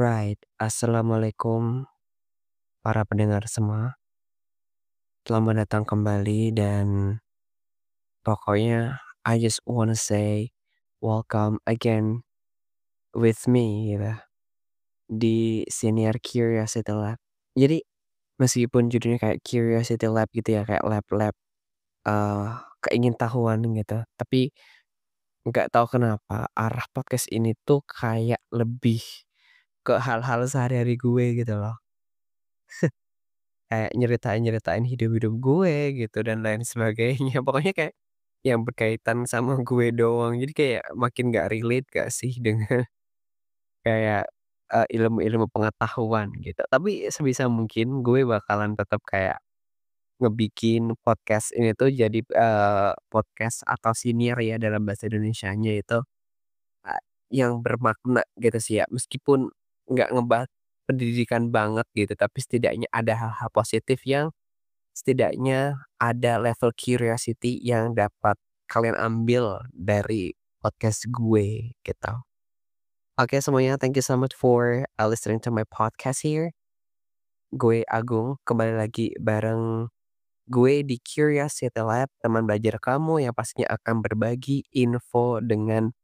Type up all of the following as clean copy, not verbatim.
Alright, assalamualaikum para pendengar semua. Selamat datang kembali dan pokoknya I just wanna say welcome again with me gitu di Senior Curiosity Lab. Jadi meskipun judulnya kayak Curiosity Lab gitu ya, kayak lab-lab eh keingintahuan gitu, tapi nggak tahu kenapa arah podcast ini tuh kayak lebih ke hal-hal sehari-hari gue gitu loh. Kayak nyeritain-nyeritain hidup-hidup gue gitu dan lain sebagainya. Pokoknya kayak yang berkaitan sama gue doang. Jadi kayak makin gak relate gak sih dengan kayak, ilmu-ilmu pengetahuan gitu. Tapi sebisa mungkin gue bakalan tetap kayak ngebikin podcast ini tuh jadi, podcast atau siniar ya dalam bahasa Indonesianya itu, yang bermakna gitu sih ya. Meskipun nggak ngebahas pendidikan banget gitu, tapi setidaknya ada hal-hal positif yang setidaknya ada level curiosity yang dapat kalian ambil dari podcast gue gitu. Oke semuanya, thank you so much for listening to my podcast here. Gue Agung, kembali lagi bareng gue di Curiosity Lab, teman belajar kamu yang pastinya akan berbagi info dengan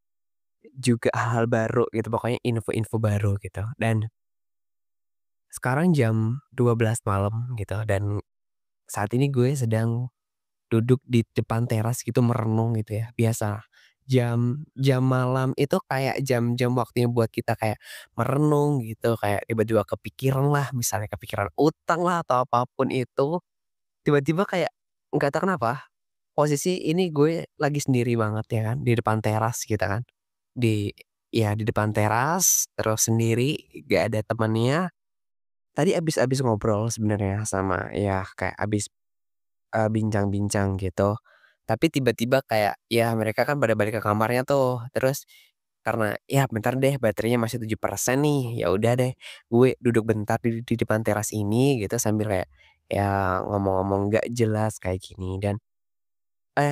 juga hal-hal baru gitu, pokoknya info-info baru gitu. Dan sekarang jam 12 malam gitu dan saat ini gue sedang duduk di depan teras gitu merenung gitu ya. Biasa jam jam malam itu kayak jam-jam waktunya buat kita kayak merenung gitu, kayak tiba-tiba kepikiran lah, misalnya kepikiran utang lah atau apapun itu, tiba-tiba kayak nggak tahu kenapa, posisi ini gue lagi sendiri banget ya kan, di depan teras gitu kan. Di ya di depan teras, terus sendiri, gak ada temennya. Tadi abis ngobrol sebenarnya sama ya kayak abis bincang-bincang gitu. Tapi tiba-tiba kayak, ya mereka kan pada balik ke kamarnya tuh, terus karena, "Ya bentar deh baterainya masih 7% nih." Ya udah deh, gue duduk bentar di depan teras ini gitu sambil kayak, ya ngomong-ngomong nggak jelas kayak gini dan,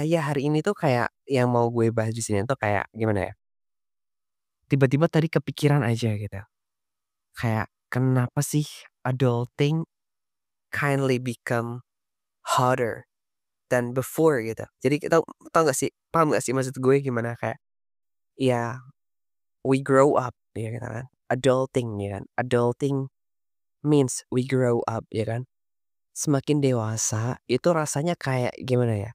ya hari ini tuh kayak yang mau gue bahas di sini tuh kayak gimana ya, tiba-tiba tadi kepikiran aja gitu, kayak kenapa sih adulting kindly become harder than before gitu. Jadi kita tahu nggak sih, paham nggak sih maksud gue gimana? Kayak, ya we grow up ya kan, adulting ya kan, adulting means we grow up ya kan. Semakin dewasa itu rasanya kayak gimana ya,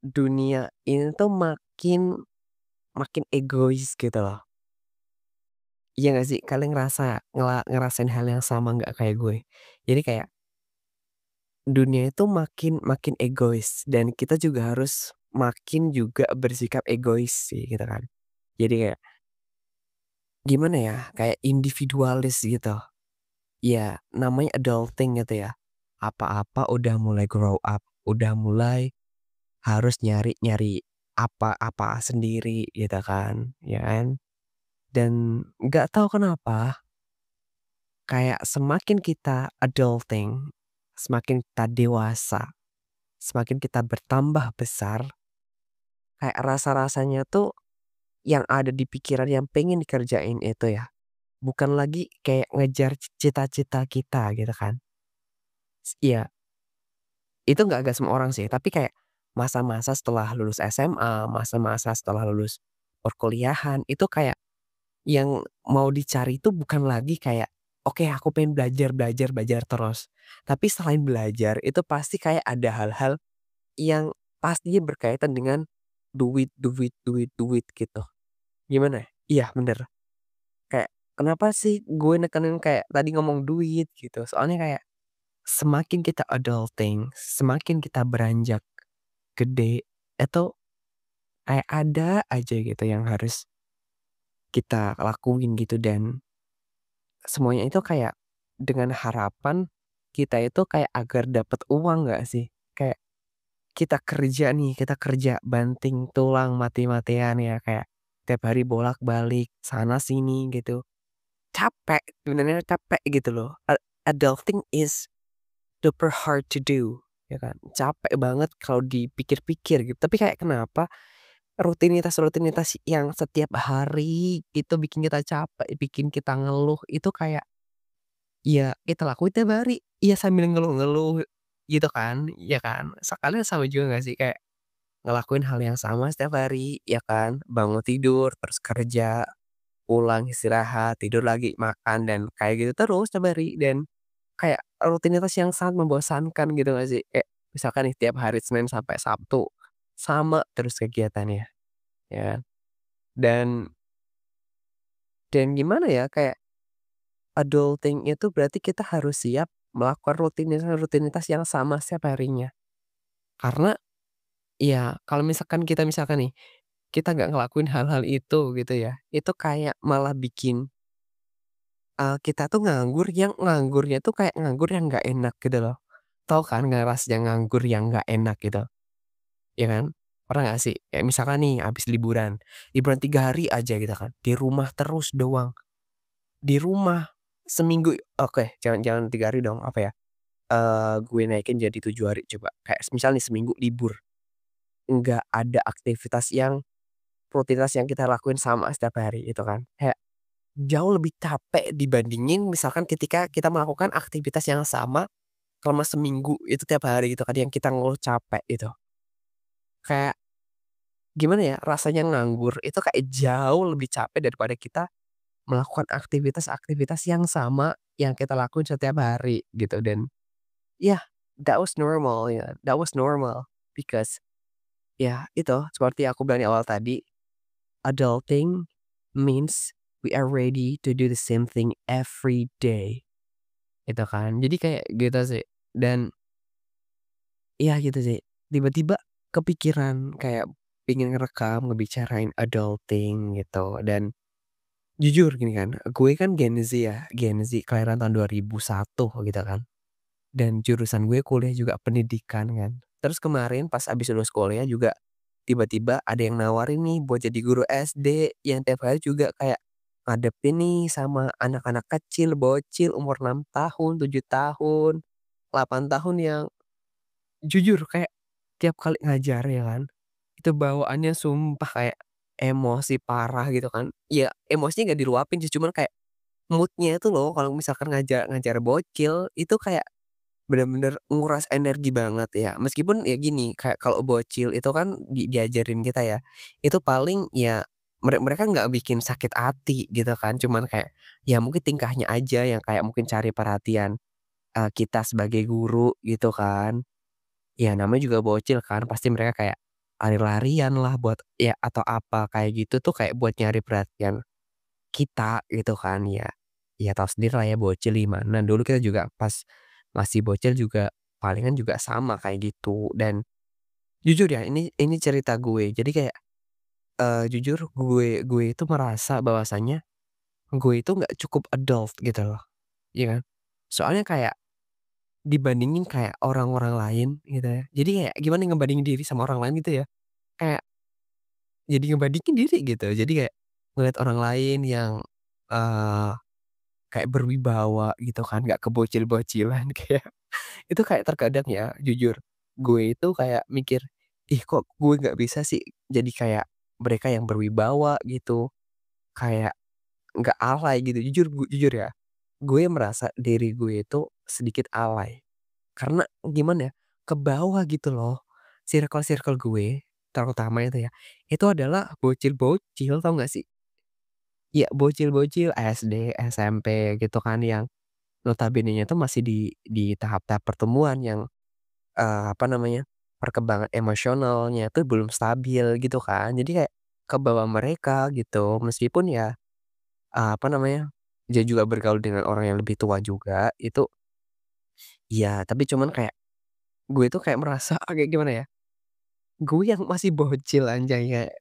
dunia ini tuh makin makin egois gitu loh. Iya nggak sih? Kalian ngerasain hal yang sama nggak kayak gue? Jadi kayak dunia itu makin makin egois dan kita juga harus makin juga bersikap egois sih gitu kan. Jadi kayak gimana ya, kayak individualis gitu. Ya namanya adulting gitu ya. Apa-apa udah mulai grow up, udah mulai harus nyari-nyari apa-apa sendiri gitu kan, ya kan. Dan nggak tahu kenapa, kayak semakin kita adulting, semakin kita dewasa, semakin kita bertambah besar, kayak rasa-rasanya tuh yang ada di pikiran yang pengen dikerjain itu ya, bukan lagi kayak ngejar cita-cita kita gitu kan. Iya, itu nggak semua orang sih, tapi kayak masa-masa setelah lulus SMA, masa-masa setelah lulus perkuliahan, itu kayak yang mau dicari itu bukan lagi kayak, "Oke aku pengen belajar belajar belajar terus." Tapi selain belajar itu pasti kayak ada hal-hal yang pastinya berkaitan dengan duit duit duit duit gitu. Gimana ya? Iya bener, kayak kenapa sih gue nekenin kayak tadi ngomong duit gitu, soalnya kayak semakin kita adulting, semakin kita beranjak gede, itu kayak ada aja gitu yang harus kita lakuin gitu dan semuanya itu kayak dengan harapan kita itu kayak agar dapat uang nggak sih? Kayak kita kerja nih, kita kerja banting tulang mati-matian ya kayak tiap hari bolak-balik sana sini gitu. Capek, sebenarnya capek gitu loh. Adulting is super hard to do, ya kan. Capek banget kalau dipikir-pikir gitu. Tapi kayak kenapa, rutinitas-rutinitas yang setiap hari itu bikin kita capek, bikin kita ngeluh, itu kayak, ya kita lakuin tiap hari, ya sambil ngeluh-ngeluh gitu kan, ya kan? Kalian sama juga nggak sih kayak ngelakuin hal yang sama setiap hari, ya kan? Bangun tidur, terus kerja, pulang istirahat, tidur lagi, makan, dan kayak gitu terus tiap hari, dan kayak rutinitas yang sangat membosankan gitu nggak sih? Kayak misalkan nih tiap hari Senin sampai Sabtu, sama terus kegiatannya, ya kan? Dan gimana ya, kayak adulting itu berarti kita harus siap melakukan rutinitas-rutinitas yang sama setiap harinya. Karena ya kalau misalkan nih, kita nggak ngelakuin hal-hal itu gitu ya, itu kayak malah bikin, kita tuh nganggur yang nganggurnya tuh kayak nganggur yang nggak enak gitu loh. Tahu kan ngerasanya nganggur yang nggak enak gitu, ya kan? Pernah nggak sih? Kayak misalkan nih habis liburan, liburan 3 hari aja gitu kan, di rumah terus doang, di rumah seminggu, oke jangan jangan 3 hari dong, apa ya, gue naikin jadi 7 hari coba. Kayak misal nih seminggu libur, nggak ada aktivitas yang rutinitas yang kita lakuin sama setiap hari itu kan. Kayak jauh lebih capek dibandingin misalkan ketika kita melakukan aktivitas yang sama selama seminggu itu tiap hari gitu kan, yang kita ngeluh capek itu. Kayak gimana ya, rasanya nganggur itu kayak jauh lebih capek daripada kita melakukan aktivitas-aktivitas yang sama yang kita lakuin setiap hari gitu. Dan ya, that was normal ya, that was normal because ya itu seperti aku bilang di awal tadi, adulting means we are ready to do the same thing every day, itu kan. Jadi kayak gitu sih, dan iya gitu sih, tiba-tiba kepikiran kayak pengen ngerekam ngebicarain adulting gitu. Dan jujur gini kan, gue kan Gen Z ya, Gen Z kelahiran tahun 2001 gitu kan, dan jurusan gue kuliah juga pendidikan kan. Terus kemarin pas abis lulus kuliah juga tiba-tiba ada yang nawarin nih buat jadi guru SD yang tiap hari juga kayak ngadepin nih sama anak-anak kecil, bocil umur 6 tahun, 7 tahun, 8 tahun, yang jujur kayak tiap kali ngajar ya kan, itu bawaannya sumpah kayak emosi parah gitu kan. Ya emosinya nggak diluapin sih, cuman kayak mood-nya itu loh kalau misalkan ngajar ngajar bocil itu kayak bener-bener nguras energi banget ya. Meskipun ya gini, kayak kalau bocil itu kan diajarin kita ya, itu paling ya mereka nggak bikin sakit hati gitu kan, cuman kayak ya mungkin tingkahnya aja yang kayak mungkin cari perhatian, kita sebagai guru gitu kan. Ya namanya juga bocil kan, pasti mereka kayak lari-larian lah buat ya atau apa kayak gitu tuh kayak buat nyari perhatian kita gitu kan ya. Ya tahu sendiri lah ya bocil gimana, dulu kita juga pas masih bocil juga palingan juga sama kayak gitu. Dan jujur ya ini cerita gue, jadi kayak, jujur gue itu merasa bahwasanya gue itu nggak cukup adult gitu loh, iya kan. Soalnya kayak dibandingin kayak orang-orang lain gitu ya, jadi kayak gimana ngebandingin diri sama orang lain gitu ya, kayak jadi ngebandingin diri gitu. Jadi kayak ngelihat orang lain yang, eee, kayak berwibawa gitu kan, nggak kebocil-bocilan kayak itu kayak terkadang ya jujur, gue itu kayak mikir, "Ih kok gue nggak bisa sih jadi kayak mereka yang berwibawa gitu, kayak nggak alay gitu." Jujur ya, gue merasa diri gue itu sedikit alay. Karena gimana ya, ke bawah gitu loh, circle-circle gue, terutama itu ya, itu adalah bocil-bocil tahu nggak sih? Iya bocil-bocil SD, SMP gitu kan, yang notabene-nya tuh masih di tahap-tahap pertumbuhan yang, apa namanya, perkembangan emosionalnya tuh belum stabil gitu kan. Jadi kayak kebawa mereka gitu, meskipun ya, apa namanya, dia juga bergaul dengan orang yang lebih tua juga, itu iya, tapi cuman kayak gue tuh kayak merasa kayak gimana ya, gue yang masih bocil anjay kayak,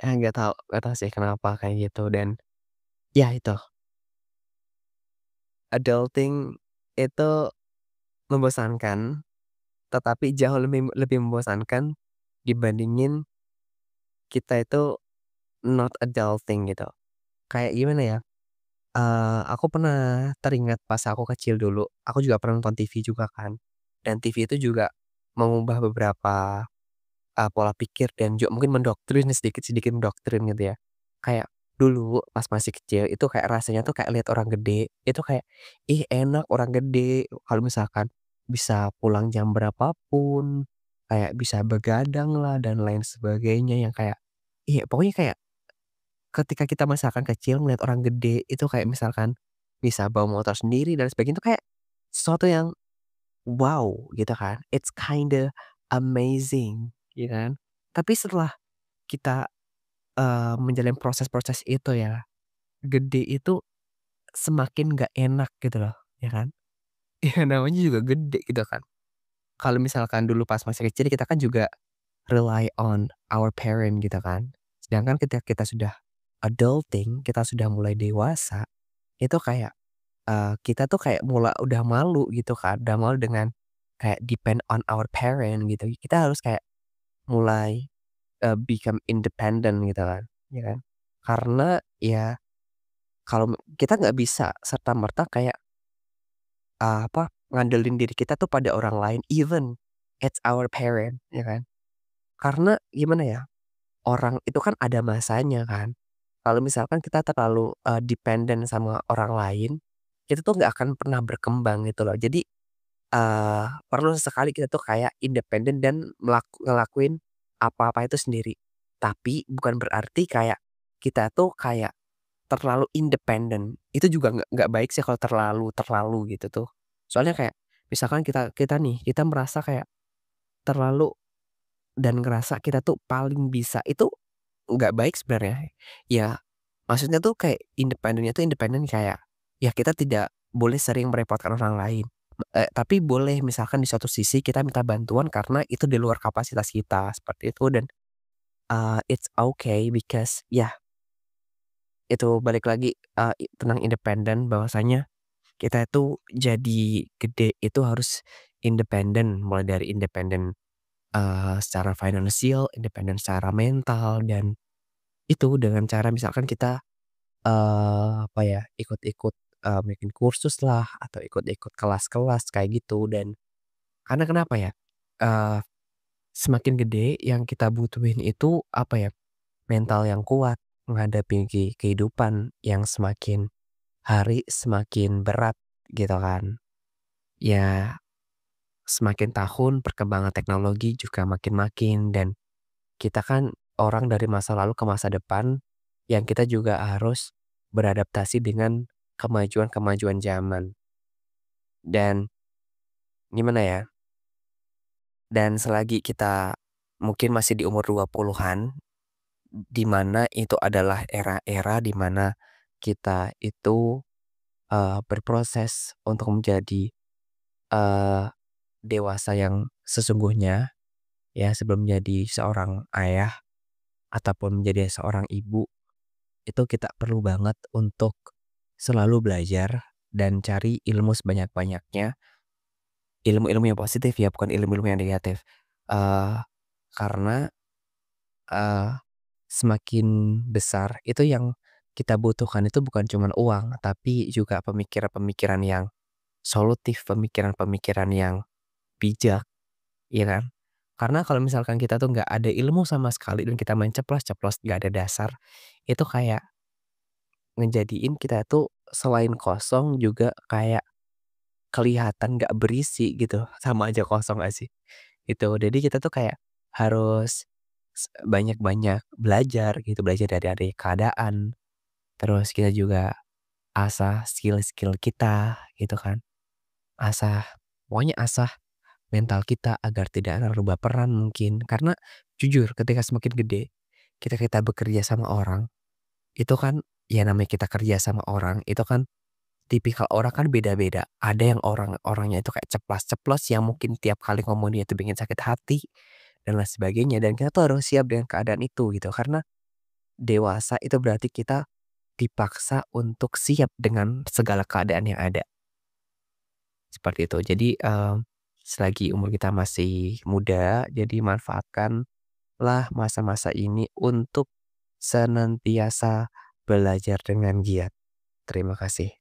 nggak tahu sih kenapa kayak gitu. Dan ya itu, adulting itu membosankan, tetapi jauh lebih lebih membosankan dibandingin kita itu not adulting gitu. Kayak gimana ya, aku pernah teringat pas aku kecil dulu, aku juga pernah nonton TV juga kan, dan TV itu juga mengubah beberapa, pola pikir dan juga mungkin mendoktrin sedikit-sedikit mendoktrin gitu ya. Kayak dulu pas masih kecil itu kayak rasanya tuh kayak lihat orang gede, itu kayak, "Ih enak orang gede." Kalau misalkan bisa pulang jam berapa pun, kayak bisa begadang lah dan lain sebagainya yang kayak iya pokoknya kayak ketika kita misalkan kecil melihat orang gede itu kayak misalkan bisa bawa motor sendiri dan sebagainya itu kayak sesuatu yang wow gitu kan, it's kinda amazing gitu kan. Tapi setelah kita, menjalani proses-proses itu ya, gede itu semakin nggak enak gitu loh, ya kan. Ya namanya juga gede gitu kan. Kalau misalkan dulu pas masih kecil kita kan juga rely on our parent gitu kan. Sedangkan ketika kita sudah adulting, kita sudah mulai dewasa, itu kayak, kita tuh kayak udah malu gitu kan, udah malu dengan kayak depend on our parent gitu. Kita harus kayak mulai, become independent gitu kan, ya kan. Karena ya kalau kita nggak bisa serta-merta kayak, ngandelin diri kita tuh pada orang lain, even it's our parent, ya kan. Karena gimana ya, orang itu kan ada masanya kan. Kalau misalkan kita terlalu, dependent sama orang lain, kita tuh nggak akan pernah berkembang gitu loh. Jadi, perlu sesekali kita tuh kayak independen dan ngelakuin apa-apa itu sendiri. Tapi bukan berarti kayak kita tuh kayak terlalu independen. Itu juga nggak baik sih kalau terlalu terlalu gitu tuh. Soalnya kayak misalkan kita kita nih, kita merasa kayak terlalu dan ngerasa kita tuh paling bisa, itu nggak baik sebenarnya. Ya, maksudnya tuh kayak independennya tuh independen kayak, ya kita tidak boleh sering merepotkan orang lain. Tapi boleh misalkan di suatu sisi kita minta bantuan karena itu di luar kapasitas kita, seperti itu dan, it's okay because ya itu balik lagi, tentang independen bahwasanya kita itu jadi gede itu harus independen, mulai dari independen, secara finansial, independen secara mental dan itu dengan cara misalkan kita, apa ya, ikut-ikut, mungkin kursus lah atau ikut-ikut kelas-kelas kayak gitu dan karena kenapa ya, eee, semakin gede yang kita butuhin itu apa ya, mental yang kuat menghadapi kehidupan yang semakin hari semakin berat gitu kan. Ya semakin tahun perkembangan teknologi juga makin-makin dan kita kan orang dari masa lalu ke masa depan yang kita juga harus beradaptasi dengan kemajuan-kemajuan zaman. Dan gimana ya, dan selagi kita mungkin masih di umur 20-an, di mana itu adalah era-era di mana kita itu, berproses untuk menjadi, eee, dewasa yang sesungguhnya, ya sebelum menjadi seorang ayah ataupun menjadi seorang ibu. Itu kita perlu banget untuk selalu belajar dan cari ilmu sebanyak-banyaknya, ilmu-ilmu yang positif ya, bukan ilmu-ilmu yang negatif. Eee, karena, eee, semakin besar itu yang kita butuhkan itu bukan cuman uang, tapi juga pemikiran-pemikiran yang solutif, pemikiran-pemikiran yang bijak, iya kan? Karena kalau misalkan kita tuh nggak ada ilmu sama sekali dan kita main ceplos-ceplos, nggak ada dasar, itu kayak ngejadiin kita tuh selain kosong juga kayak kelihatan nggak berisi gitu, sama aja kosong nggak sih? Itu, jadi kita tuh kayak harus banyak-banyak belajar gitu, belajar dari keadaan, terus kita juga asah skill-skill kita gitu kan, asah pokoknya asah mental kita agar tidak terlalu baperan mungkin. Karena jujur ketika semakin gede, kita bekerja sama orang, itu kan ya namanya kita kerja sama orang, itu kan tipikal orang kan beda-beda. Ada yang orangnya itu kayak ceplas-ceplos yang mungkin tiap kali ngomong dia itu bikin sakit hati dan lain sebagainya dan kita tuh harus siap dengan keadaan itu gitu. Karena dewasa itu berarti kita dipaksa untuk siap dengan segala keadaan yang ada, seperti itu. Jadi, selagi umur kita masih muda, jadi manfaatkanlah masa-masa ini untuk senantiasa belajar dengan giat. Terima kasih.